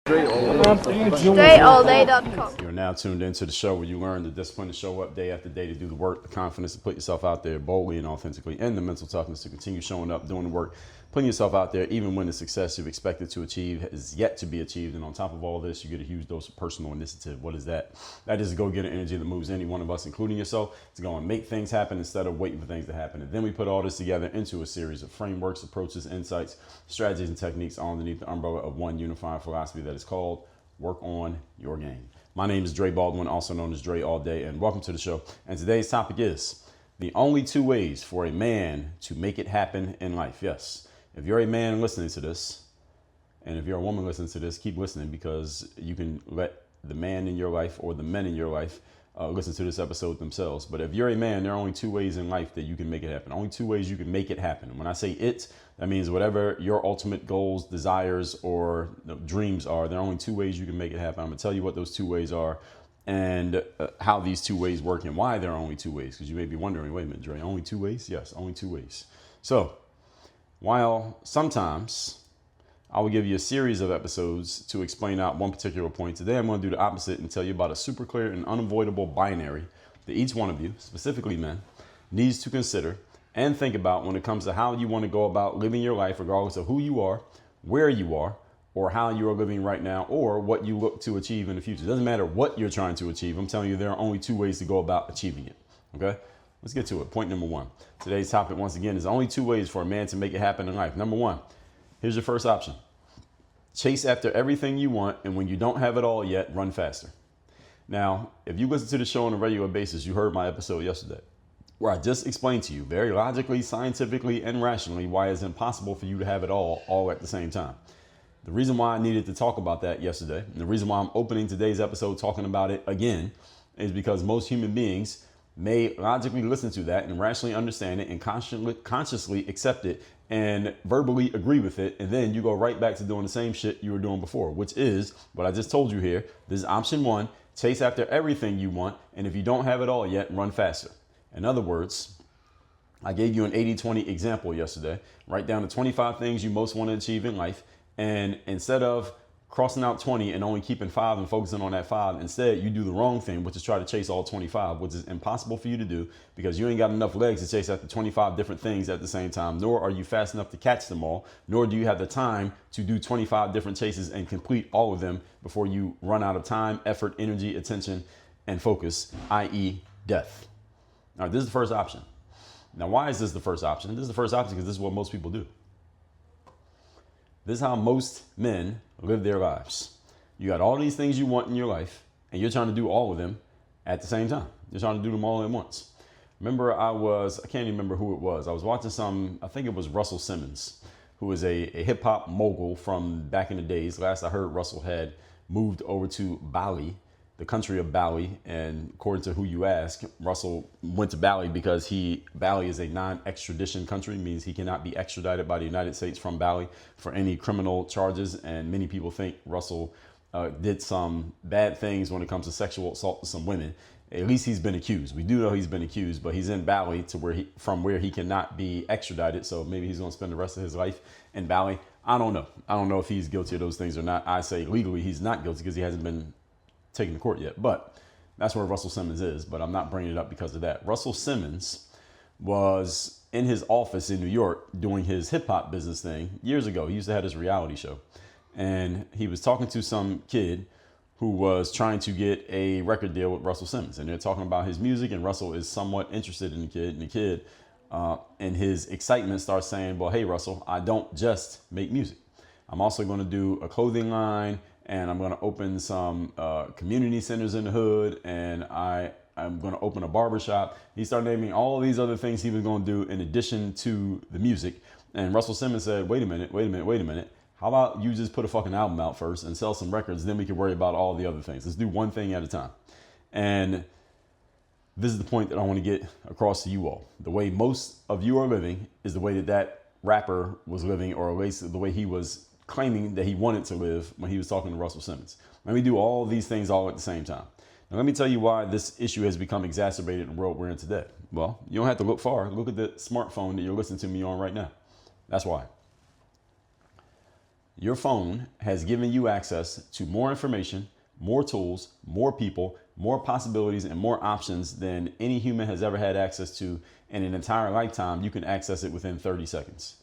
StraighTAllDay.com. You're now tuned into the show where you learn the discipline to show up day after day, to do the work, the confidence to put yourself out there boldly and authentically, and the mental toughness to continue showing up, doing the work, putting yourself out there, even when the success you've expected to achieve is yet to be achieved. And on top of all this, you get a huge dose of personal initiative. What is that? That is a go-getter energy that moves any one of us, including yourself, to go and make things happen instead of waiting for things to happen. And then we put all this together into a series of frameworks, approaches, insights, strategies, and techniques all underneath the umbrella of one unifying philosophy that is called Work on Your Game. My name is Dre Baldwin, also known as Dre All Day, and welcome to the show. And today's topic is the only two ways for a man to make it happen in life. Yes, if you're a man listening to this, and if you're a woman listening to this, keep listening, because you can let the man in your life or the men in your life listen to this episode themselves. But if you're a man, there are only two ways in life that you can make it happen. Only two ways you can make it happen. When I say it, that means whatever your ultimate goals, desires, or dreams are, there are only two ways you can make it happen. I'm going to tell you what those two ways are and how these two ways work and why there are only two ways. Because you may be wondering, wait a minute, Dre, only two ways? Yes, only two ways. So while sometimes I will give you a series of episodes to explain out one particular point, today I'm going to do the opposite and tell you about a super clear and unavoidable binary that each one of you, specifically men, needs to consider and think about when it comes to how you want to go about living your life, regardless of who you are, where you are, or how you are living right now, or what you look to achieve in the future. It doesn't matter what you're trying to achieve. I'm telling you, there are only two ways to go about achieving it. Okay? Let's get to it. Point number one. Today's topic, once again, is only two ways for a man to make it happen in life. Number one, here's your first option. Chase after everything you want, and when you don't have it all yet, run faster. Now, if you listen to the show on a regular basis, you heard my episode yesterday, where I just explained to you very logically, scientifically, and rationally why it's impossible for you to have it all at the same time. The reason why I needed to talk about that yesterday, and the reason why I'm opening today's episode talking about it again, is because most human beings may logically listen to that and rationally understand it and consciously accept it and verbally agree with it. And then you go right back to doing the same shit you were doing before, which is what I just told you here. This is option one: chase after everything you want. And if you don't have it all yet, run faster. In other words, I gave you an 80-20 example yesterday. Write down the 25 things you most want to achieve in life. And instead of crossing out 20 and only keeping 5 and focusing on that 5, instead you do the wrong thing, which is try to chase all 25, which is impossible for you to do because you ain't got enough legs to chase after 25 different things at the same time, nor are you fast enough to catch them all, nor do you have the time to do 25 different chases and complete all of them before you run out of time, effort, energy, attention, and focus, i.e. death. All right, this is the first option. Now, why is this the first option? This is the first option because this is what most people do. This is how most men live their lives. You got all these things you want in your life, and you're trying to do all of them at the same time. You're trying to do them all at once. Remember, I can't even remember who it was. I was watching I think it was Russell Simmons, who is a hip hop mogul from back in the days. Last I heard, Russell had moved over to Bali, the country of Bali, and according to who you ask, Russell went to Bali because Bali is a non-extradition country, means he cannot be extradited by the United States from Bali for any criminal charges, and many people think Russell did some bad things when it comes to sexual assault to some women. At least he's been accused. We do know he's been accused, but he's in Bali from where he cannot be extradited, so maybe he's going to spend the rest of his life in Bali. I don't know. I don't know if he's guilty of those things or not. I say legally he's not guilty because he hasn't been taken to court yet, but that's where Russell Simmons is. But I'm not bringing it up because of that. Russell Simmons was in his office in New York doing his hip hop business thing years ago. He used to have this reality show, and he was talking to some kid who was trying to get a record deal with Russell Simmons, and they're talking about his music, and Russell is somewhat interested in the kid, and the kid in his excitement starts saying, well, hey, Russell, I don't just make music. I'm also going to do a clothing line, and I'm going to open some community centers in the hood, and I'm going to open a barbershop. He started naming all these other things he was going to do in addition to the music. And Russell Simmons said, wait a minute. How about you just put a fucking album out first and sell some records, then we can worry about all the other things. Let's do one thing at a time. And this is the point that I want to get across to you all. The way most of you are living is the way that rapper was living, or at least the way he was claiming that he wanted to live when he was talking to Russell Simmons. Let me do all these things all at the same time. Now, let me tell you why this issue has become exacerbated in the world we're in today. Well, you don't have to look far. Look at the smartphone that you're listening to me on right now. That's why. Your phone has given you access to more information, more tools, more people, more possibilities, and more options than any human has ever had access to in an entire lifetime. You can access it within 30 seconds.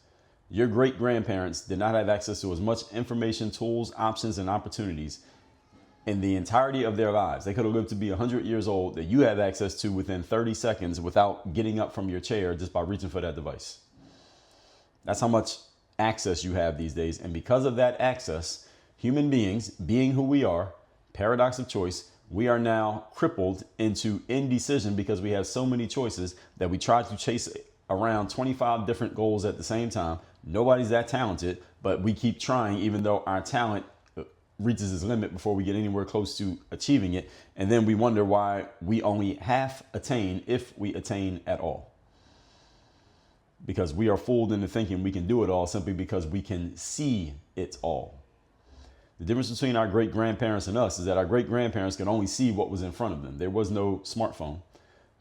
Your great grandparents did not have access to as much information, tools, options, and opportunities in the entirety of their lives. They could have lived to be 100 years old that you have access to within 30 seconds without getting up from your chair just by reaching for that device. That's how much access you have these days. And because of that access, human beings, being who we are, paradox of choice, we are now crippled into indecision because we have so many choices that we try to chase around 25 different goals at the same time. Nobody's that talented, but we keep trying even though our talent reaches its limit before we get anywhere close to achieving it. And then we wonder why we only half attain, if we attain at all. Because we are fooled into thinking we can do it all simply because we can see it all. The difference between our great grandparents and us is that our great grandparents could only see what was in front of them. There was no smartphone.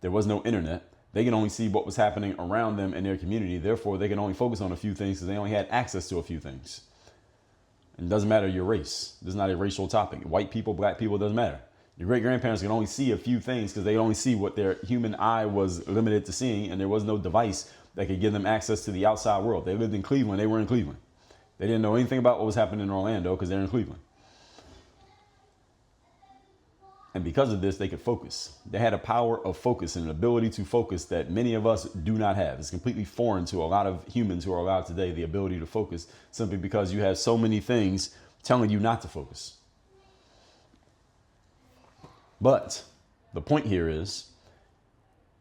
There was no internet. They can only see what was happening around them in their community. Therefore, they can only focus on a few things because they only had access to a few things. And it doesn't matter your race. This is not a racial topic. White people, black people, doesn't matter. Your great grandparents can only see a few things because they only see what their human eye was limited to seeing, and there was no device that could give them access to the outside world. They lived in Cleveland. They were in Cleveland. They didn't know anything about what was happening in Orlando because they're in Cleveland. And because of this, they could focus. They had a power of focus and an ability to focus that many of us do not have. It's completely foreign to a lot of humans who are allowed today, the ability to focus, simply because you have so many things telling you not to focus. But the point here is,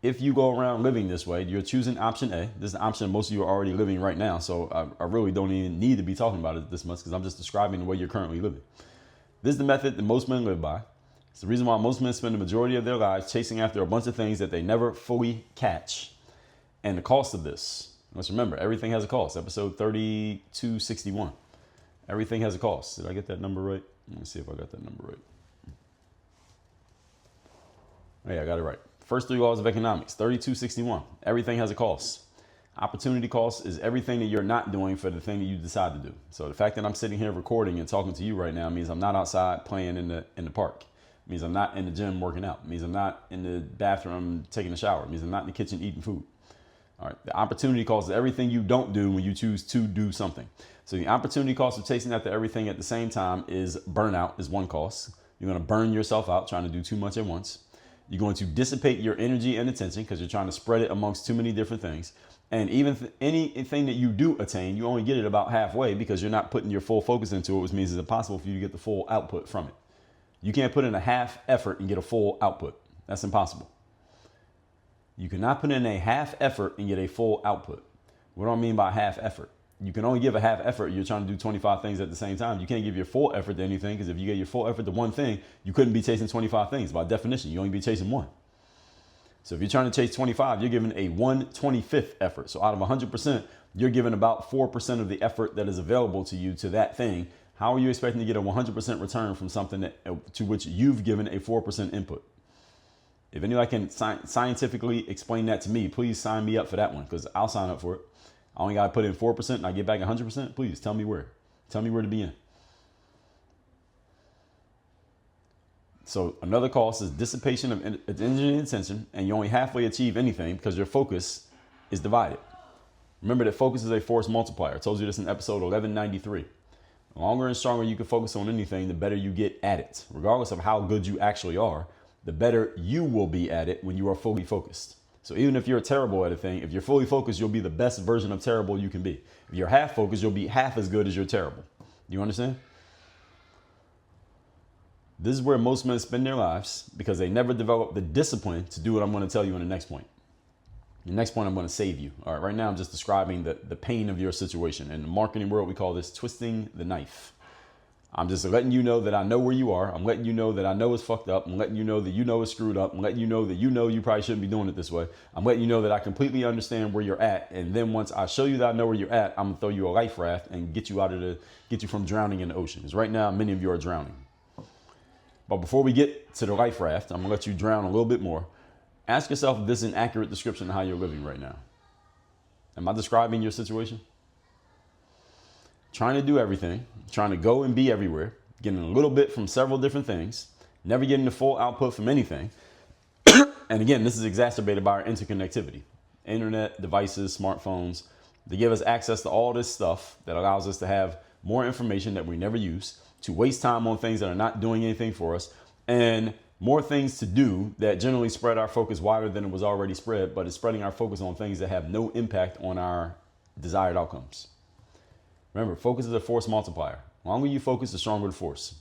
if you go around living this way, you're choosing option A. This is the option most of you are already living right now. So I really don't even need to be talking about it this much because I'm just describing the way you're currently living. This is the method that most men live by. It's the reason why most men spend the majority of their lives chasing after a bunch of things that they never fully catch. And the cost of this, let's remember, everything has a cost. Episode 3261. Everything has a cost. Did I get that number right? Let me see if I got that number right. Oh, yeah, I got it right. First three laws of economics, 3261. Everything has a cost. Opportunity cost is everything that you're not doing for the thing that you decide to do. So the fact that I'm sitting here recording and talking to you right now means I'm not outside playing in the park. It means I'm not in the gym working out. It means I'm not in the bathroom taking a shower. It means I'm not in the kitchen eating food. All right. The opportunity cost is everything you don't do when you choose to do something. So the opportunity cost of chasing after everything at the same time is burnout is one cost. You're going to burn yourself out trying to do too much at once. You're going to dissipate your energy and attention because you're trying to spread it amongst too many different things. And even anything that you do attain, you only get it about halfway because you're not putting your full focus into it, which means it's impossible for you to get the full output from it. You can't put in a half effort and get a full output. That's impossible. You cannot put in a half effort and get a full output. What do I mean by half effort? You can only give a half effort. You're trying to do 25 things at the same time. You can't give your full effort to anything because if you get your full effort to one thing, you couldn't be chasing 25 things. By definition, you only be chasing one. So if you're trying to chase 25, you're giving a 1/25th effort. So out of 100%, you're giving about 4% of the effort that is available to you to that thing. How are you expecting to get a 100% return from something that, to which you've given a 4% input? If anyone can scientifically explain that to me, please sign me up for that one because I'll sign up for it. I only got to put in 4% and I get back 100%. Please tell me where. Tell me where to be in. So another cost is dissipation of energy and attention, and you only halfway achieve anything because your focus is divided. Remember that focus is a force multiplier. I told you this in episode 1193. The longer and stronger you can focus on anything, the better you get at it. Regardless of how good you actually are, the better you will be at it when you are fully focused. So even if you're terrible at a thing, if you're fully focused, you'll be the best version of terrible you can be. If you're half focused, you'll be half as good as you're terrible. You understand? This is where most men spend their lives because they never develop the discipline to do what I'm going to tell you in the next point. The next point, I'm going to save you. All right, right now I'm just describing the pain of your situation. In the marketing world, we call this twisting the knife. I'm just letting you know that I know where you are. I'm letting you know that I know it's fucked up. I'm letting you know that you know it's screwed up. I'm letting you know that you probably shouldn't be doing it this way. I'm letting you know that I completely understand where you're at. And then once I show you that I know where you're at, I'm gonna throw you a life raft and get you from drowning in the ocean. Because right now, many of you are drowning. But before we get to the life raft, I'm gonna let you drown a little bit more. Ask yourself if this is an accurate description of how you're living right now. Am I describing your situation? trying to do everything, trying to go and be everywhere, getting a little bit from several different things, never getting the full output from anything. And again, this is exacerbated by our interconnectivity. Internet, devices, smartphones, they give us access to all this stuff that allows us to have more information that we never use, to waste time on things that are not doing anything for us, and more things to do that generally spread our focus wider than it was already spread, but it's spreading our focus on things that have no impact on our desired outcomes. Remember, focus is a force multiplier. The longer you focus, the stronger the force.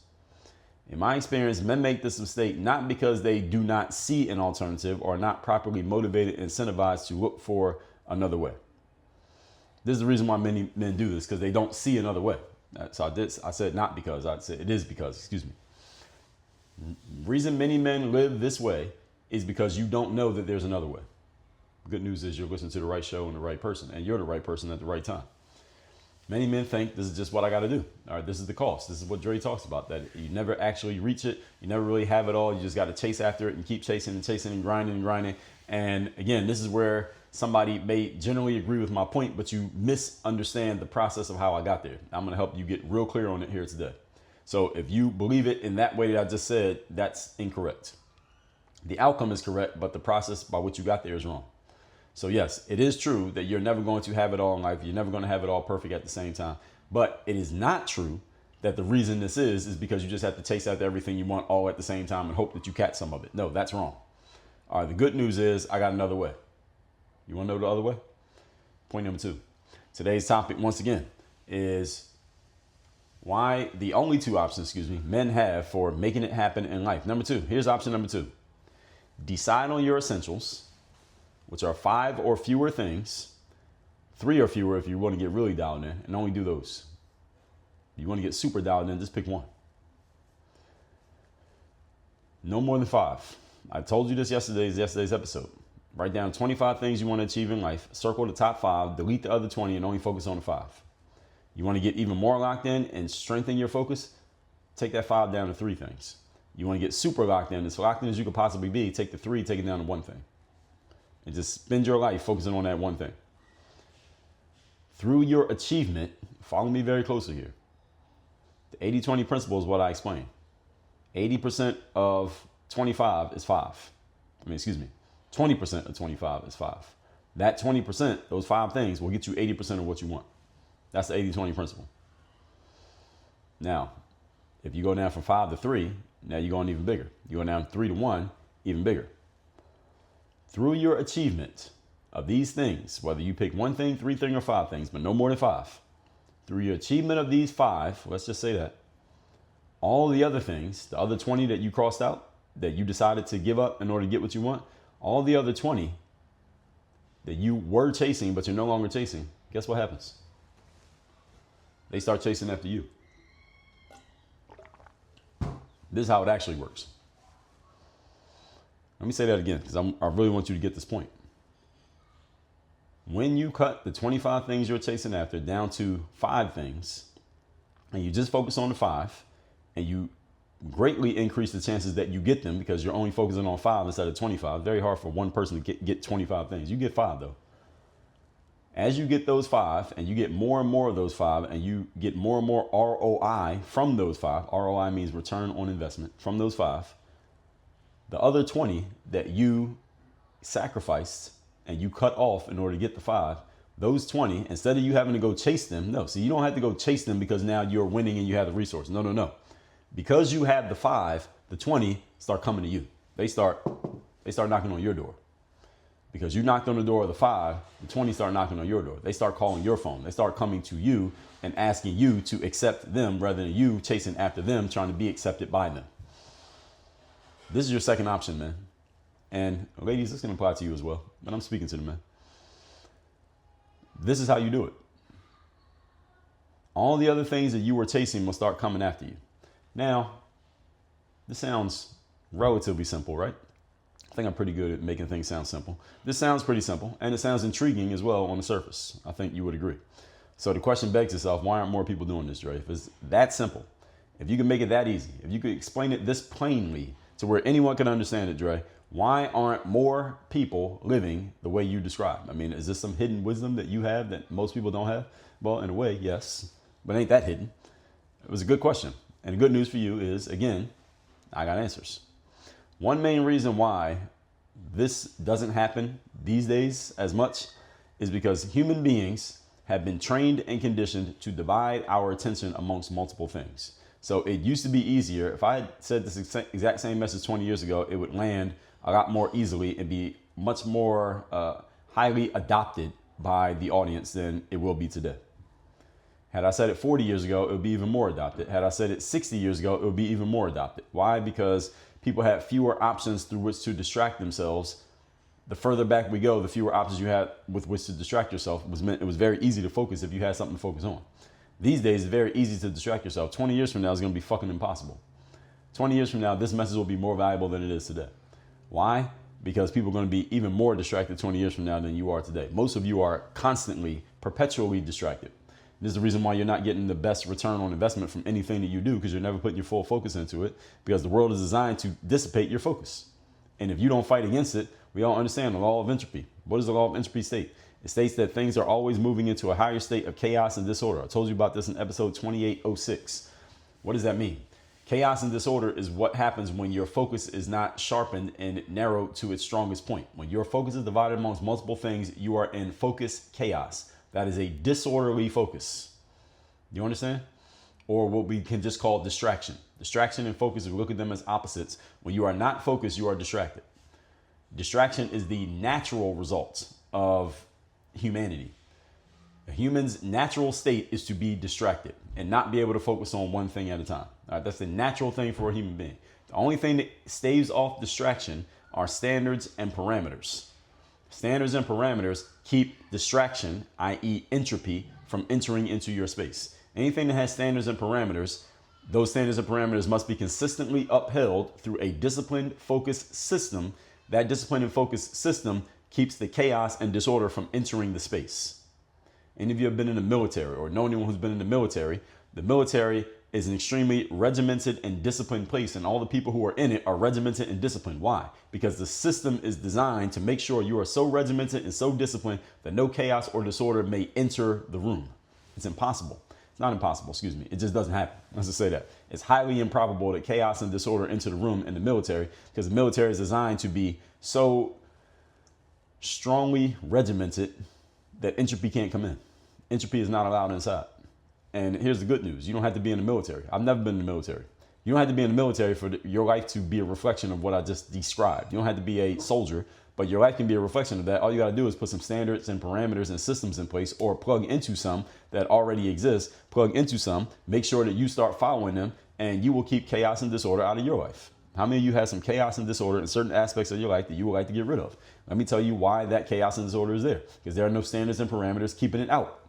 In my experience, men make this mistake not because they do not see an alternative or are not properly motivated and incentivized to look for another way. This is the reason why many men do this, because they don't see another way. So I said not because, I said it is because, excuse me. The reason many men live this way is because you don't know that there's another way. Good news is you're listening to the right show and the right person, and you're the right person at the right time. Many men think this is just what I got to do. All right, this is the cost. This is what Dre talks about, that you never actually reach it. You never really have it all. You just got to chase after it and keep chasing and chasing and grinding and grinding. And again, this is where somebody may generally agree with my point, but you misunderstand the process of how I got there. I'm going to help you get real clear on it here today. So if you believe it in that way that I just said, that's incorrect. The outcome is correct, but the process by which you got there is wrong. So yes, it is true that you're never going to have it all in life. You're never going to have it all perfect at the same time. But it is not true that the reason this is because you just have to chase after everything you want all at the same time and hope that you catch some of it. No, that's wrong. All right, the good news is I got another way. You want to know the other way? Point number 2. Today's topic, once again, is why the only 2 options, men have for making it happen in life. Number 2, here's option number 2. Decide on your essentials, which are 5 or fewer things, 3 or fewer if you want to get really dialed in, and only do those. If you want to get super dialed in, just pick one. No more than 5. I told you this yesterday's episode. Write down 25 things you want to achieve in life, circle the top 5, delete the other 20, and only focus on the 5. You want to get even more locked in and strengthen your focus? Take that 5 down to 3 things. You want to get super locked in, as locked in as you could possibly be, take the 3, take it down to 1 thing. And just spend your life focusing on that 1 thing. Through your achievement, follow me very closely here. The 80-20 principle is what I explained. 80% of 25 is 5. 20% of 25 is 5. That 20%, those 5 things, will get you 80% of what you want. That's the 80-20 principle. Now, if you go down from 5 to 3, now you're going even bigger. You go down 3 to 1, even bigger. Through your achievement of these things, whether you pick 1 thing, 3 things, or 5 things, but no more than 5, through your achievement of these 5, let's just say that, all the other things, the other 20 that you crossed out, that you decided to give up in order to get what you want, all the other 20 that you were chasing, but you're no longer chasing, guess what happens? They start chasing after you. This is how it actually works. Let me say that again, because I really want you to get this point. When you cut the 25 things you're chasing after down to 5 things, and you just focus on the 5, and you greatly increase the chances that you get them because you're only focusing on 5 instead of 25. Very hard for one person to get 25 things. You get 5 though. As you get those 5 and you get more and more of those 5 and you get more and more ROI from those 5, ROI means return on investment, from those 5, the other 20 that you sacrificed and you cut off in order to get the 5, those 20, instead of you having to go chase them, no, see, you don't have to go chase them because now you're winning and you have the resource. No. Because you have the 5, the 20 start coming to you. They start knocking on your door. Because you knocked on the door of the 5, the 20 start knocking on your door. They start calling your phone. They start coming to you and asking you to accept them rather than you chasing after them, trying to be accepted by them. This is your second option, man. And ladies, this can apply to you as well, but I'm speaking to the men. This is how you do it. All the other things that you were chasing will start coming after you. Now, this sounds relatively simple, right? I think I'm pretty good at making things sound simple. This sounds pretty simple, and it sounds intriguing as well on the surface. I think you would agree. So the question begs itself, why aren't more people doing this, Dre? If it's that simple, if you can make it that easy, if you could explain it this plainly to where anyone can understand it, Dre, why aren't more people living the way you describe? I mean, is this some hidden wisdom that you have that most people don't have? Well, in a way, yes. but ain't that hidden? It was a good question. And the good news for you is, again, I got answers. One main reason why this doesn't happen these days as much is because human beings have been trained and conditioned to divide our attention amongst multiple things. So it used to be easier. If I had said this exact same message 20 years ago, it would land a lot more easily and be much more highly adopted by the audience than it will be today. Had I said it 40 years ago, it would be even more adopted. Had I said it 60 years ago, it would be even more adopted. Why? Because people have fewer options through which to distract themselves. The further back we go, the fewer options you had with which to distract yourself. It was very easy to focus if you had something to focus on. These days, it's very easy to distract yourself. 20 years from now, it's going to be fucking impossible. 20 years from now, this message will be more valuable than it is today. Why? Because people are going to be even more distracted 20 years from now than you are today. Most of you are constantly, perpetually distracted. This is the reason why you're not getting the best return on investment from anything that you do, because you're never putting your full focus into it, because the world is designed to dissipate your focus. And if you don't fight against it, we all understand the law of entropy. What does the law of entropy state? It states that things are always moving into a higher state of chaos and disorder. I told you about this in episode 2806. What does that mean? Chaos and disorder is what happens when your focus is not sharpened and narrowed to its strongest point. When your focus is divided amongst multiple things, you are in focus chaos. That is a disorderly focus. You understand? Or what we can just call distraction. Distraction and focus, if we look at them as opposites. When you are not focused, you are distracted. Distraction is the natural result of humanity. A human's natural state is to be distracted and not be able to focus on one thing at a time. All right, that's the natural thing for a human being. The only thing that staves off distraction are standards and parameters. Standards and parameters keep distraction, i.e. entropy, from entering into your space. Anything that has standards and parameters, those standards and parameters must be consistently upheld through a disciplined, focused system. That disciplined and focused system keeps the chaos and disorder from entering the space. Any of you have been in the military or know anyone who's been in the military is an extremely regimented and disciplined place, and all the people who are in it are regimented and disciplined. Why? Because the system is designed to make sure you are so regimented and so disciplined that no chaos or disorder may enter the room. It's impossible. It's not impossible, excuse me. It just doesn't happen. Let's just say that. It's highly improbable that chaos and disorder enter the room in the military, because the military is designed to be so strongly regimented that entropy can't come in. Entropy is not allowed inside. And here's the good news. You don't have to be in the military. I've never been in the military. You don't have to be in the military for your life to be a reflection of what I just described. You don't have to be a soldier, but your life can be a reflection of that. All you got to do is put some standards and parameters and systems in place, or plug into some that already exist. Plug into some, make sure that you start following them, and you will keep chaos and disorder out of your life. How many of you have some chaos and disorder in certain aspects of your life that you would like to get rid of? Let me tell you why that chaos and disorder is there. Because there are no standards and parameters keeping it out.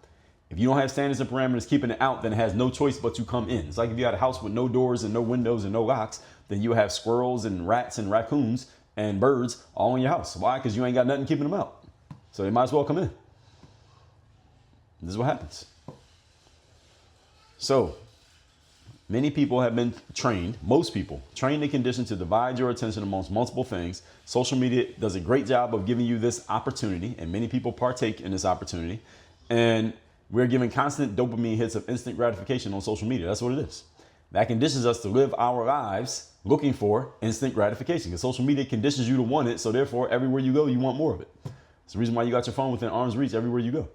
If you don't have standards and parameters keeping it out, then it has no choice but to come in. It's like if you had a house with no doors and no windows and no locks, then you have squirrels and rats and raccoons and birds all in your house. Why? Because you ain't got nothing keeping them out. So they might as well come in. This is what happens. So many people have been trained, most people, trained and conditioned to divide your attention amongst multiple things. Social media does a great job of giving you this opportunity, and many people partake in this opportunity. And we're given constant dopamine hits of instant gratification on social media. That's what it is. That conditions us to live our lives looking for instant gratification, because social media conditions you to want it. So therefore, everywhere you go, you want more of it. It's the reason why you got your phone within arm's reach everywhere you go.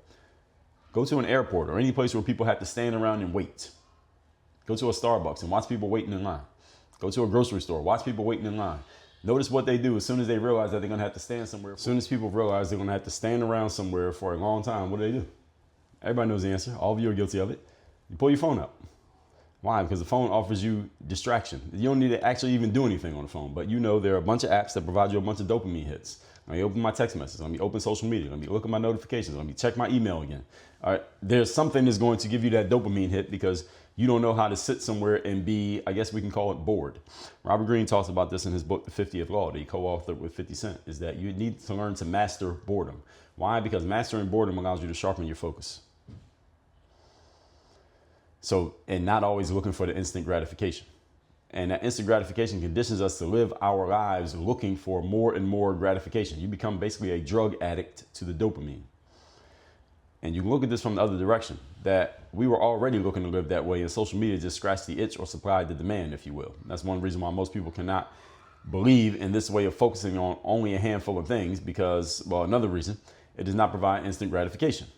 Go to an airport or any place where people have to stand around and wait. Go to a Starbucks and watch people waiting in line. Go to a grocery store, watch people waiting in line. Notice what they do as soon as they realize that they're going to have to stand somewhere. As soon as people realize they're going to have to stand around somewhere for a long time, what do? Everybody knows the answer. All of you are guilty of it. You pull your phone up. Why? Because the phone offers you distraction. You don't need to actually even do anything on the phone, but you know there are a bunch of apps that provide you a bunch of dopamine hits. Let me open my text messages. Let me open social media. Let me look at my notifications. Let me check my email again. All right. There's something that's going to give you that dopamine hit because you don't know how to sit somewhere and be, I guess we can call it, bored. Robert Greene talks about this in his book, The 50th Law, that he co-authored with 50 Cent, is that you need to learn to master boredom. Why? Because mastering boredom allows you to sharpen your focus. So, and not always looking for the instant gratification. And that instant gratification conditions us to live our lives looking for more and more gratification. You become basically a drug addict to the dopamine. And you can look at this from the other direction. that we were already looking to live that way, and social media just scratched the itch or supplied the demand, if you will. That's one reason why most people cannot believe in this way of focusing on only a handful of things, because, well, another reason, it does not provide instant gratification.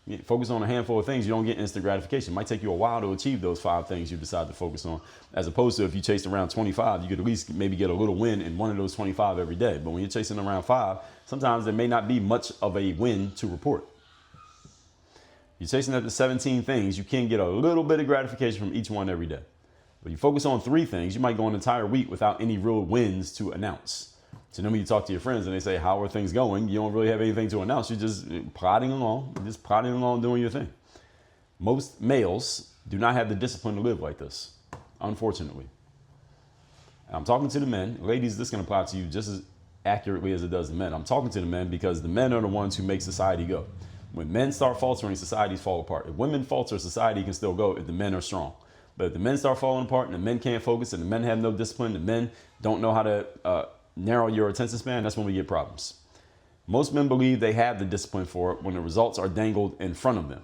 You focus on a handful of things, you don't get instant gratification. It might take you a while to achieve those 5 things you decide to focus on, as opposed to if you chased around 25, you could at least maybe get a little win in one of those 25 every day. But when you're chasing around 5, sometimes there may not be much of a win to report. You're chasing after 17 things, you can get a little bit of gratification from each one every day. But you focus on 3 things, you might go an entire week without any real wins to announce. So then when you talk to your friends and they say, how are things going? You don't really have anything to announce. You're just plodding along, doing your thing. Most males do not have the discipline to live like this, unfortunately. And I'm talking to the men. Ladies, this can apply to you just as accurately as it does the men. I'm talking to the men because the men are the ones who make society go. When men start faltering, societies fall apart. If women falter, society can still go if the men are strong. But if the men start falling apart and the men can't focus and the men have no discipline, the men don't know how to narrow your attention span, that's when we get problems. Most men believe they have the discipline for it when the results are dangled in front of them.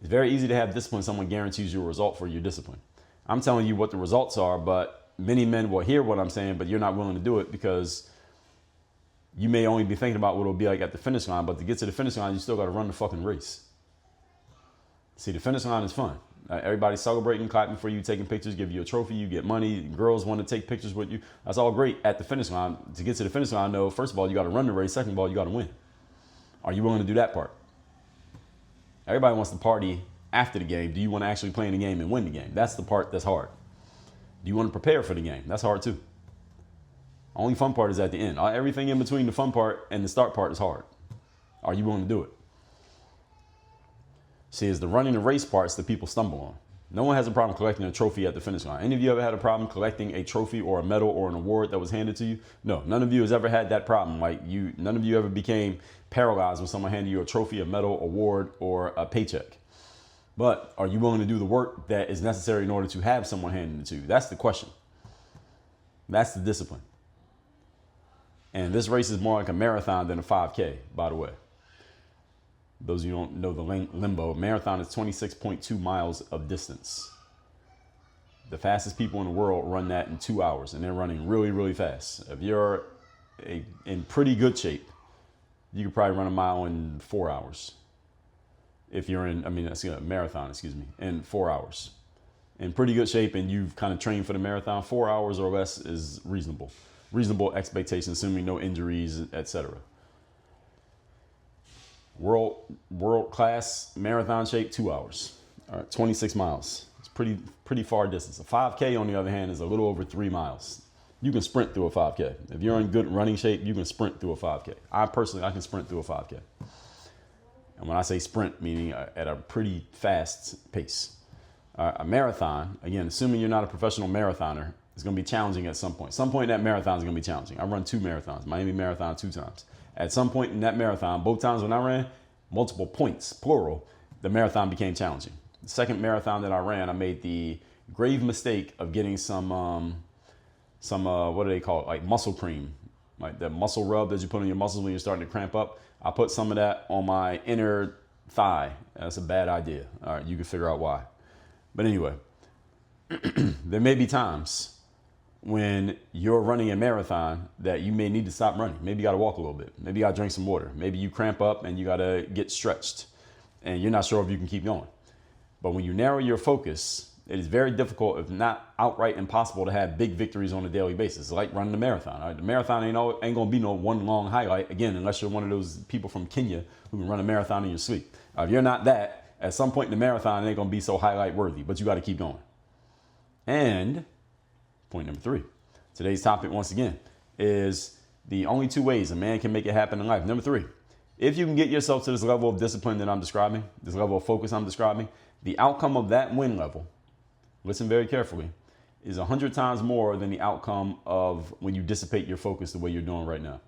It's very easy to have discipline. Someone guarantees you a result for your discipline. I'm telling you what the results are, but many men will hear what I'm saying, but you're not willing to do it because you may only be thinking about what it'll be like at the finish line, but to get to the finish line, you still got to run the fucking race. See, the finish line is fun. Everybody's celebrating, clapping for you, taking pictures, give you a trophy, you get money. Girls want to take pictures with you. That's all great at the finish line. To get to the finish line, though, first of all, you got to run the race. Second of all, you got to win. Are you willing to do that part? Everybody wants to party after the game. Do you want to actually play in the game and win the game? That's the part that's hard. Do you want to prepare for the game? That's hard too. Only fun part is at the end. Everything in between the fun part and the start part is hard. Are you willing to do it? See, it's the running the race parts that people stumble on. No one has a problem collecting a trophy at the finish line. Any of you ever had a problem collecting a trophy or a medal or an award that was handed to you? No, none of you has ever had that problem. None of you ever became paralyzed when someone handed you a trophy, a medal, award, or a paycheck. But are you willing to do the work that is necessary in order to have someone handed it to you? That's the question. That's the discipline. And this race is more like a marathon than a 5K, by the way. Those of you who don't know the limbo, marathon is 26.2 miles of distance. The fastest people in the world run that in 2 hours, and they're running really, really fast. If you're in pretty good shape, you could probably run a mile in 4 hours. If you're that's a marathon, in 4 hours. In pretty good shape and you've kind of trained for the marathon, 4 hours or less is reasonable. Reasonable expectations, assuming no injuries, etc. World class marathon shape, 2 hours. All right, 26 miles. It's pretty far distance. A 5K, on the other hand, is a little over 3 miles. You can sprint through a 5K. If you're in good running shape, you can sprint through a 5K. I can sprint through a 5K. And when I say sprint, meaning at a pretty fast pace. A marathon, again, assuming you're not a professional marathoner, is going to be challenging at some point. Some point in that marathon is going to be challenging. I run 2 marathons, Miami Marathon 2 times. At some point in that marathon, both times when I ran, multiple points, plural, the marathon became challenging. The second marathon that I ran, I made the grave mistake of getting some what do they call it? Like muscle cream, like the muscle rub that you put on your muscles when you're starting to cramp up. I put some of that on my inner thigh. That's a bad idea. All right, you can figure out why. But anyway, there may be times when you're running a marathon that you may need to stop running. Maybe you got to walk a little bit. Maybe you got to drink some water. Maybe you cramp up and you got to get stretched and you're not sure if you can keep going. But when you narrow your focus, it is very difficult, if not outright impossible, to have big victories on a daily basis. It's like running a marathon. Right? The marathon ain't going to be no one long highlight, again, unless you're one of those people from Kenya who can run a marathon in your sleep. If you're not that, at some point in the marathon, it ain't going to be so highlight worthy, but you got to keep going. And point number 3, today's topic, once again, is the only 2 ways a man can make it happen in life. Number 3, if you can get yourself to this level of discipline that I'm describing, this level of focus I'm describing, the outcome of that win level, listen very carefully, is 100 times more than the outcome of when you dissipate your focus the way you're doing right now.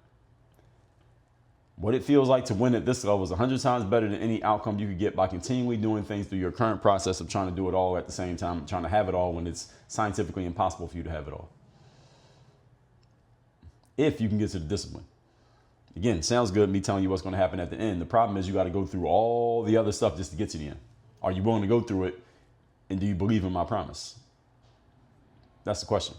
What it feels like to win at this level is 100 times better than any outcome you could get by continually doing things through your current process of trying to do it all at the same time, trying to have it all when it's scientifically impossible for you to have it all. If you can get to the discipline. Again, sounds good, me telling you what's going to happen at the end. The problem is you got to go through all the other stuff just to get to the end. Are you willing to go through it? And do you believe in my promise? That's the question.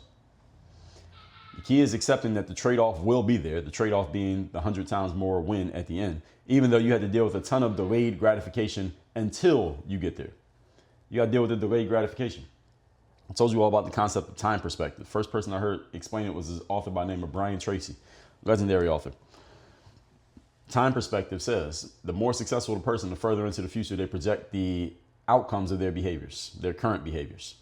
The key is accepting that the trade-off will be there. The trade-off being the 100 times more win at the end, even though you had to deal with a ton of delayed gratification until you get there. You got to deal with the delayed gratification. I told you all about the concept of time perspective. First person I heard explain it was this author by the name of Brian Tracy, legendary author. Time perspective says the more successful the person, the further into the future they project the outcomes of their behaviors, their current behaviors.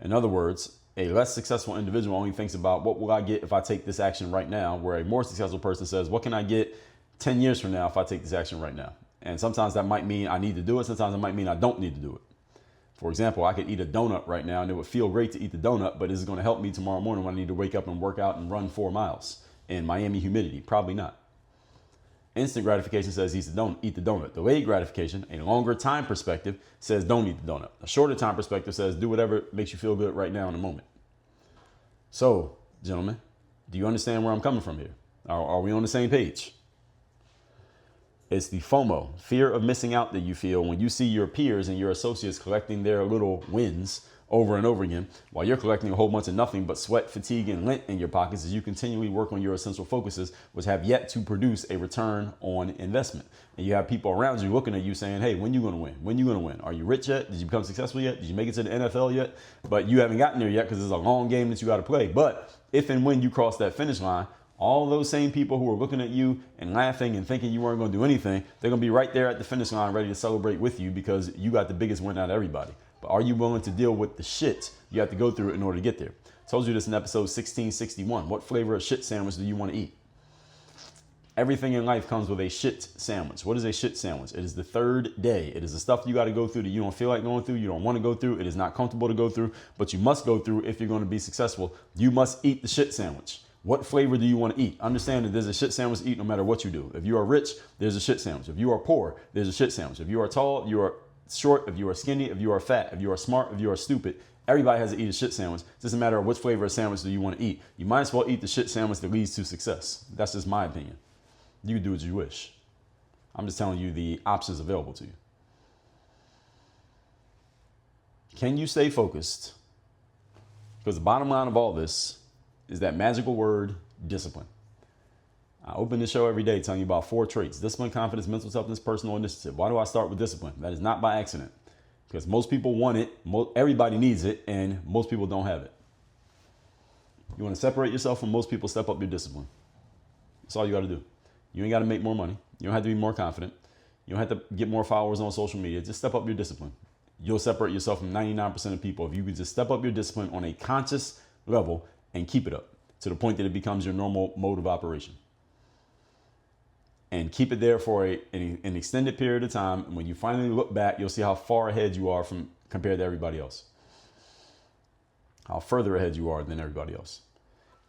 In other words, a less successful individual only thinks about what will I get if I take this action right now, where a more successful person says, what can I get 10 years from now if I take this action right now? And sometimes that might mean I need to do it. Sometimes it might mean I don't need to do it. For example, I could eat a donut right now and it would feel great to eat the donut, but is it going to help me tomorrow morning when I need to wake up and work out and run 4 miles in Miami humidity? Probably not. Instant gratification says eat the donut. Delayed gratification, a longer time perspective, says don't eat the donut. A shorter time perspective says do whatever makes you feel good right now in the moment. So, gentlemen, do you understand where I'm coming from here? Are we on the same page? It's the FOMO, fear of missing out, that you feel when you see your peers and your associates collecting their little wins over and over again, while you're collecting a whole bunch of nothing but sweat, fatigue, and lint in your pockets as you continually work on your essential focuses, which have yet to produce a return on investment. And you have people around you looking at you saying, hey, when you going to win? When you going to win? Are you rich yet? Did you become successful yet? Did you make it to the NFL yet? But you haven't gotten there yet because it's a long game that you got to play. But if and when you cross that finish line, all those same people who are looking at you and laughing and thinking you weren't going to do anything, they're going to be right there at the finish line ready to celebrate with you because you got the biggest win out of everybody. But are you willing to deal with the shit you have to go through in order to get there? I told you this in episode 1661. What flavor of shit sandwich do you want to eat? Everything in life comes with a shit sandwich. What is a shit sandwich? It is the third day. It is the stuff you got to go through that you don't feel like going through. You don't want to go through. It is not comfortable to go through, but you must go through if you're going to be successful. You must eat the shit sandwich. What flavor do you want to eat? Understand that there's a shit sandwich to eat no matter what you do. If you are rich, there's a shit sandwich. If you are poor, there's a shit sandwich. If you are tall, you are short. If you are skinny, if you are fat, if you are smart, if you are stupid, everybody has to eat a shit sandwich. It's just a matter of which flavor of sandwich do you want to eat. You might as well eat the shit sandwich that leads to success. That's just my opinion. You can do what you wish. I'm just telling you the options available to you. Can you stay focused? Because the bottom line of all this is that magical word, discipline. I open the show every day telling you about 4 traits: discipline, confidence, mental toughness, personal initiative. Why do I start with discipline? That is not by accident, because most people want it, everybody needs it, and most people don't have it. You want to separate yourself from most people, step up your discipline. That's all you got to do. You ain't got to make more money. You don't have to be more confident. You don't have to get more followers on social media. Just step up your discipline. You'll separate yourself from 99% of people if you could just step up your discipline on a conscious level and keep it up to the point that it becomes your normal mode of operation. And keep it there for an extended period of time. And when you finally look back, you'll see how far ahead you are compared to everybody else. How further ahead you are than everybody else.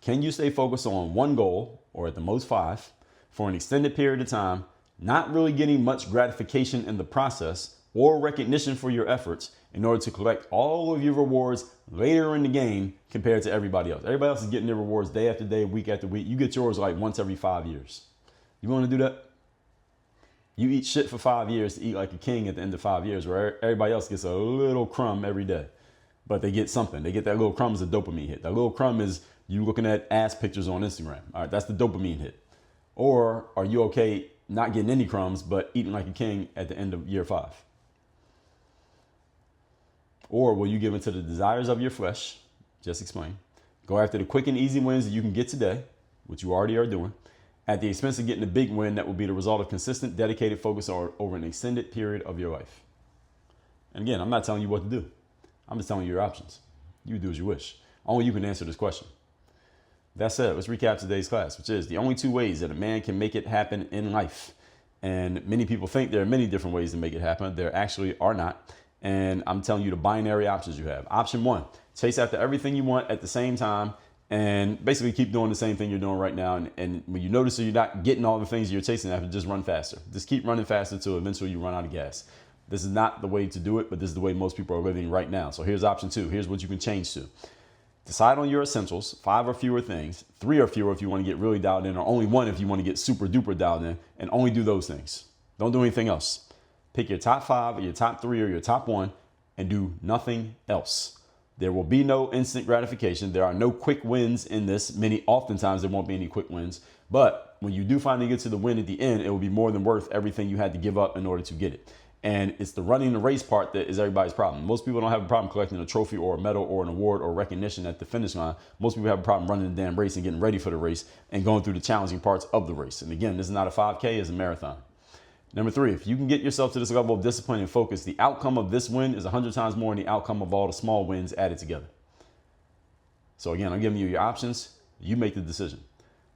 Can you stay focused on one goal, or at the most 5, for an extended period of time, not really getting much gratification in the process or recognition for your efforts, in order to collect all of your rewards later in the game compared to everybody else? Everybody else is getting their rewards day after day, week after week. You get yours like once every 5 years. You want to do that? You eat shit for 5 years to eat like a king at the end of 5 years, where everybody else gets a little crumb every day. But they get something. They get that little crumb as a dopamine hit. That little crumb is you looking at ass pictures on Instagram. All right, that's the dopamine hit. Or are you okay not getting any crumbs, but eating like a king at the end of year 5? Or will you give into the desires of your flesh? Just explain. Go after the quick and easy wins that you can get today, which you already are doing, at the expense of getting a big win that will be the result of consistent, dedicated focus over an extended period of your life. And again, I'm not telling you what to do. I'm just telling you your options. You do as you wish. Only you can answer this question. That said, let's recap today's class, which is the only 2 ways that a man can make it happen in life. And many people think there are many different ways to make it happen. There actually are not. And I'm telling you the binary options you have. Option 1, chase after everything you want at the same time and basically keep doing the same thing you're doing right now. And when you notice that you're not getting all the things you're chasing after, just run faster. Just keep running faster until eventually you run out of gas. This is not the way to do it, but this is the way most people are living right now. So here's option 2. Here's what you can change to. Decide on your essentials, 5 or fewer things, 3 or fewer if you want to get really dialed in, or only 1 if you want to get super duper dialed in, and only do those things. Don't do anything else. Pick your top 5 or your top 3 or your top 1 and do nothing else. There will be no instant gratification. There are no quick wins in this. Oftentimes there won't be any quick wins, but when you do finally get to the win at the end, it will be more than worth everything you had to give up in order to get it. And it's the running the race part that is everybody's problem. Most people don't have a problem collecting a trophy or a medal or an award or recognition at the finish line. Most people have a problem running the damn race and getting ready for the race and going through the challenging parts of the race. And again, this is not a 5K, it's a marathon. Number 3, if you can get yourself to this level of discipline and focus, the outcome of this win is 100 times more than the outcome of all the small wins added together. So again, I'm giving you your options. You make the decision.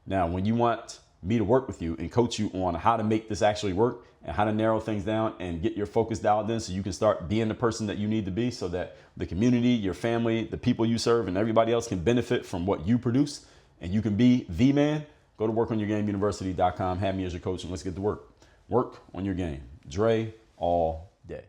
Now, when you want me to work with you and coach you on how to make this actually work and how to narrow things down and get your focus dialed in so you can start being the person that you need to be so that the community, your family, the people you serve, and everybody else can benefit from what you produce and you can be the man, go to workonyourgameuniversity.com, have me as your coach, and let's get to work. Work on your game. Dre all day.